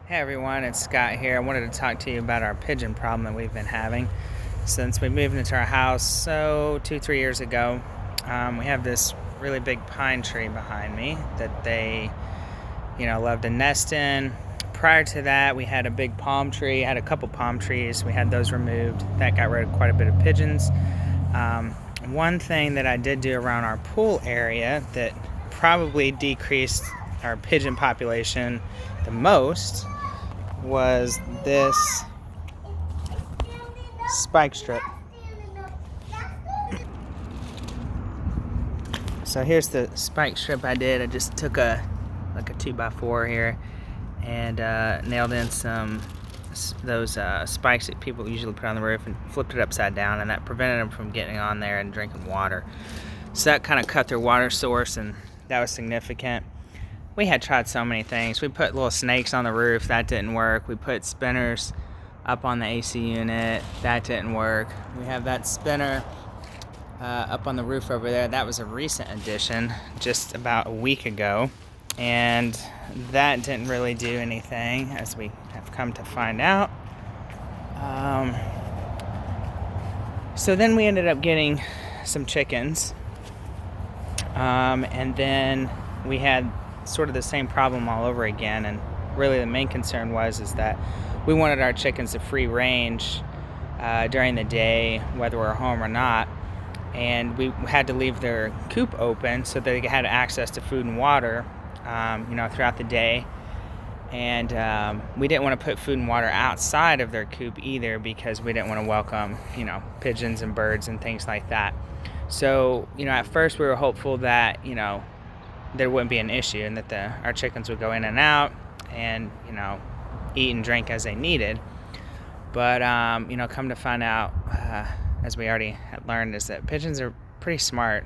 Hey everyone, it's Scott here. I wanted to talk to you about our pigeon problem that we've been having since we moved into our house, 2-3 years ago. We have this really big pine tree behind me that they, love to nest in. Prior to that, we had a big palm tree, had a couple palm trees. We had those removed. That got rid of quite a bit of pigeons. One thing that I did do around our pool area that probably decreased our pigeon population the most was this spike strip. So here's the spike strip I did. I just took a 2x4 here and nailed in those spikes that people usually put on the roof and flipped it upside down, and that prevented them from getting on there and drinking water. So that kind of cut their water source, and that was significant. We had tried so many things. We put little snakes on the roof. That didn't work. We put spinners up on the AC unit. That didn't work. We have that spinner up on the roof over there. That was a recent addition, just about a week ago. And that didn't really do anything, as we have come to find out. So then we ended up getting some chickens. And then we had sort of the same problem all over again, and really the main concern is that we wanted our chickens to free range during the day, whether we're home or not, and we had to leave their coop open so that they had access to food and water throughout the day. And we didn't want to put food and water outside of their coop either, because we didn't want to welcome pigeons and birds and things like that. So at first we were hopeful that there wouldn't be an issue, and that our chickens would go in and out and eat and drink as they needed. But come to find out, as we already had learned, is that pigeons are pretty smart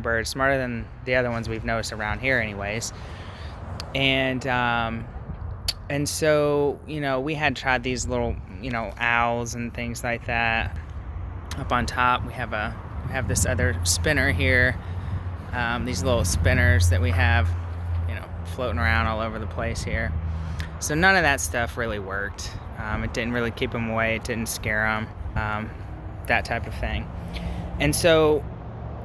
birds, smarter than the other ones we've noticed around here anyways. And so we had tried these little owls and things like that up on top. We have this other spinner here. These little spinners that we have, floating around all over the place here. So none of that stuff really worked. It didn't really keep them away. It didn't scare them, that type of thing. And so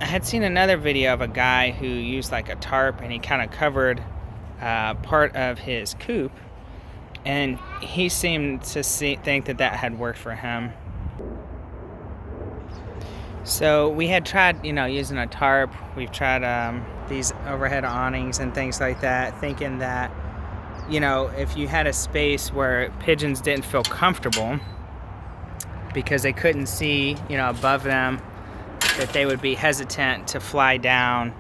I had seen another video of a guy who used like a tarp, and he kind of covered part of his coop, and he seemed to think that had worked for him. So we had tried, using a tarp. We've tried these overhead awnings and things like that, thinking that, if you had a space where pigeons didn't feel comfortable because they couldn't see, above them, that they would be hesitant to fly down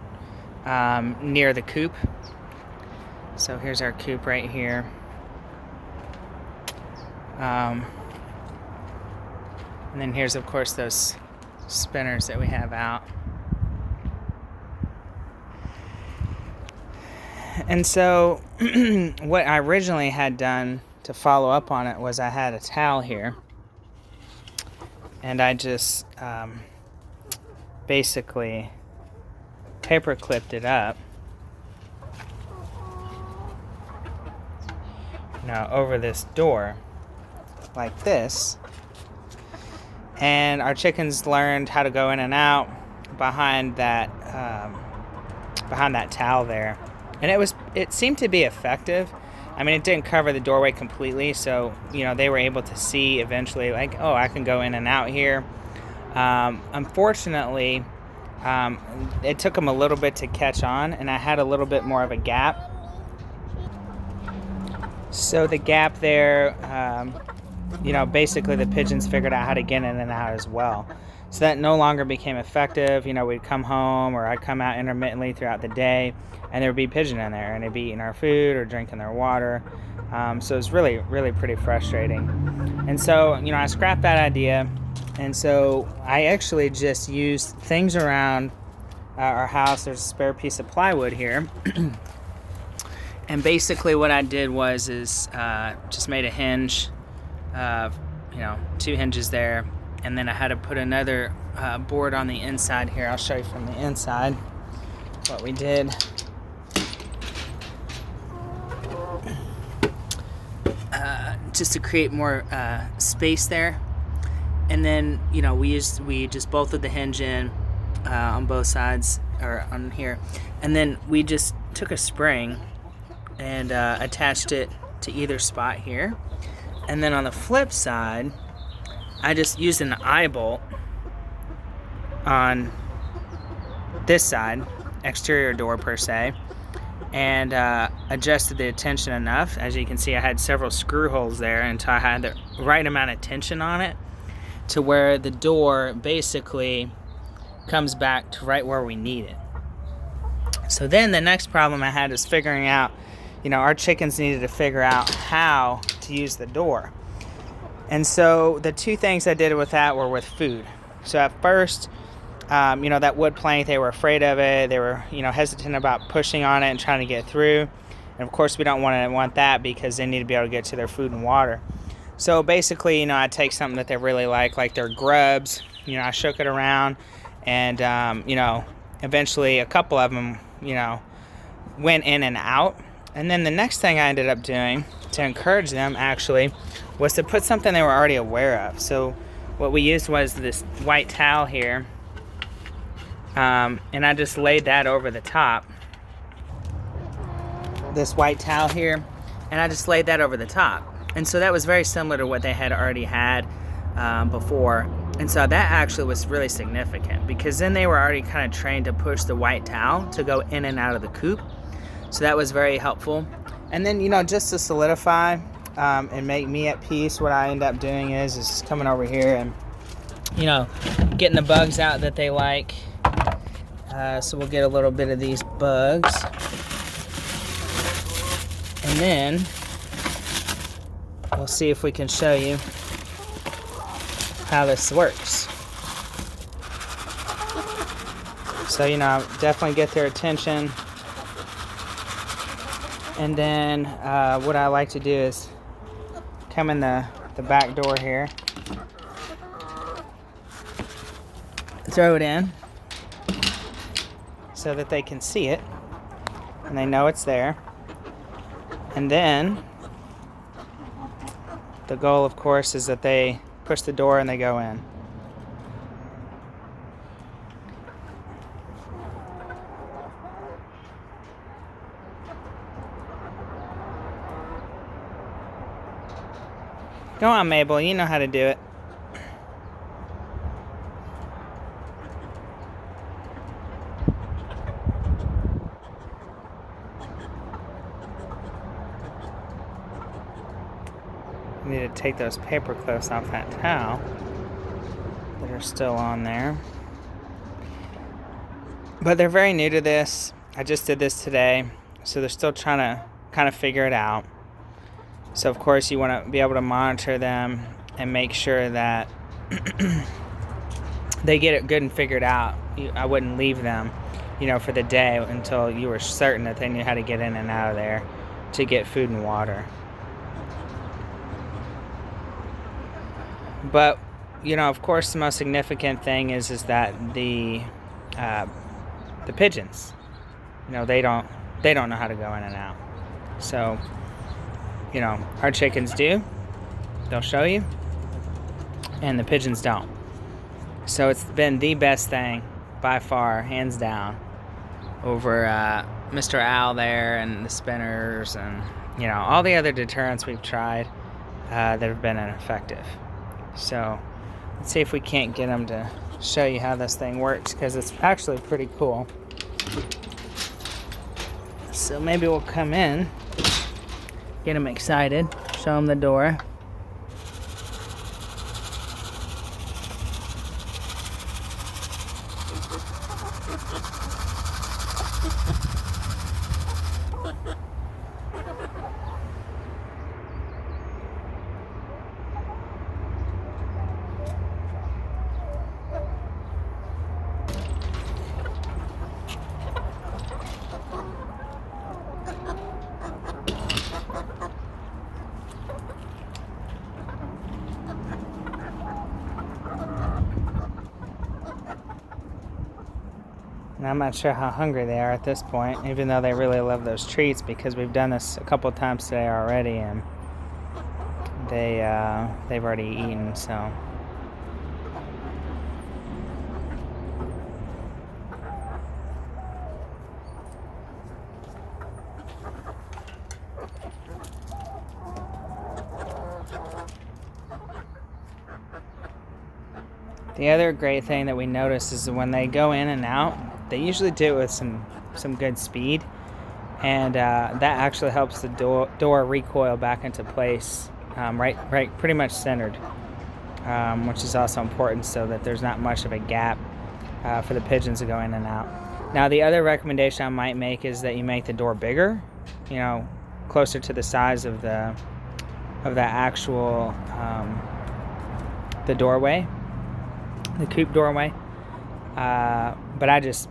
near the coop. So here's our coop right here. And then here's, of course, those spinners that we have out. And so what I originally had done to follow up on it was I had a towel here, and I just basically paper clipped it up over this door like this. And our chickens learned how to go in and out behind that towel there, and it seemed to be effective. I mean, it didn't cover the doorway completely, so they were able to see eventually, like, oh, I can go in and out here. Unfortunately, it took them a little bit to catch on, and I had a little bit more of a gap. So the gap there, basically the pigeons figured out how to get in and out as well. So that no longer became effective. We'd come home, or I'd come out intermittently throughout the day, and there would be pigeon in there, and they'd be eating our food or drinking their water. So it was really, really pretty frustrating. And so, I scrapped that idea, and so I actually just used things around our house. There's a spare piece of plywood here. And basically what I did was just made a hinge, 2 hinges there, and then I had to put another board on the inside here. I'll show you from the inside what we did. just to create more space there. And then, you know, we just bolted the hinge in on both sides, or on here, and then we just took a spring and attached it to either spot here. And then on the flip side, I just used an eye bolt on this side, exterior door per se, and adjusted the tension enough. As you can see, I had several screw holes there until I had the right amount of tension on it to where the door basically comes back to right where we need it. So then the next problem I had is figuring out, you know, our chickens needed to figure out how to use the door. And so the two things I did with that were with food. So at first, you know, that wood plank, they were afraid of it. They were, you know, hesitant about pushing on it and trying to get through. And of course, we don't want that because they need to be able to get to their food and water. So basically, you know, I take something that they really like their grubs. You know, I shook it around, and you know, eventually a couple of them, you know, went in and out. And then the next thing I ended up doing to encourage them actually was to put something they were already aware of. So what we used was this white towel here, and I just laid that over the top. This white towel here, and I just laid that over the top. And so that was very similar to what they had already had before. And so that actually was really significant because then they were already kind of trained to push the white towel to go in and out of the coop. So that was very helpful. And then, you know, just to solidify and make me at peace, what I end up doing is coming over here and, you know, getting the bugs out that they like. So we'll get a little bit of these bugs. And then we'll see if we can show you how this works. So, you know, definitely get their attention. And then what I like to do is come in the back door here, throw it in so that they can see it and they know it's there. And then the goal, of course, is that they push the door and they go in. Go on, Mabel, you know how to do it. We need to take those paper clips off that towel that are still on there. But they're very new to this. I just did this today, so they're still trying to kind of figure it out. So of course you want to be able to monitor them and make sure that they get it good and figured out. I wouldn't leave them, you know, for the day until you were certain that they knew how to get in and out of there to get food and water. But, you know, of course the most significant thing is that the pigeons, you know, they don't know how to go in and out. So, you know, our chickens do. They'll show you. And the pigeons don't. So it's been the best thing by far, hands down, over Mr. Owl there and the spinners and, you know, all the other deterrents we've tried that have been ineffective. So let's see if we can't get them to show you how this thing works, because it's actually pretty cool. So maybe we'll come in, get them excited, show them the door. And I'm not sure how hungry they are at this point, even though they really love those treats, because we've done this a couple times today already. they've already eaten, so. The other great thing that we notice is that when they go in and out, they usually do it with some good speed, and that actually helps the door recoil back into place, right, pretty much centered, which is also important so that there's not much of a gap for the pigeons to go in and out. Now, the other recommendation I might make is that you make the door bigger, closer to the size of the actual the doorway. The coop doorway, but I just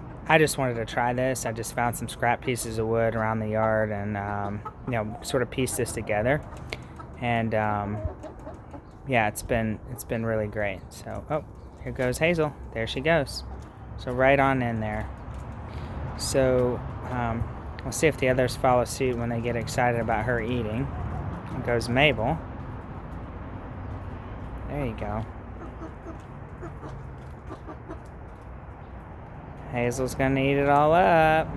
wanted to try this. I just found some scrap pieces of wood around the yard, and sort of pieced this together, and yeah, it's been really great. So, oh, here goes Hazel. There she goes. So right on in there. So we'll see if the others follow suit when they get excited about her eating. Here goes Mabel. There you go. Hazel's gonna eat it all up.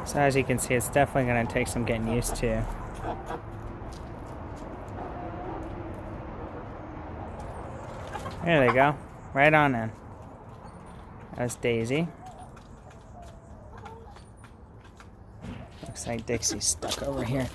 So as you can see, it's definitely going to take some getting used to. There they go. Right on in. That's Daisy. Looks like Dixie's stuck over here.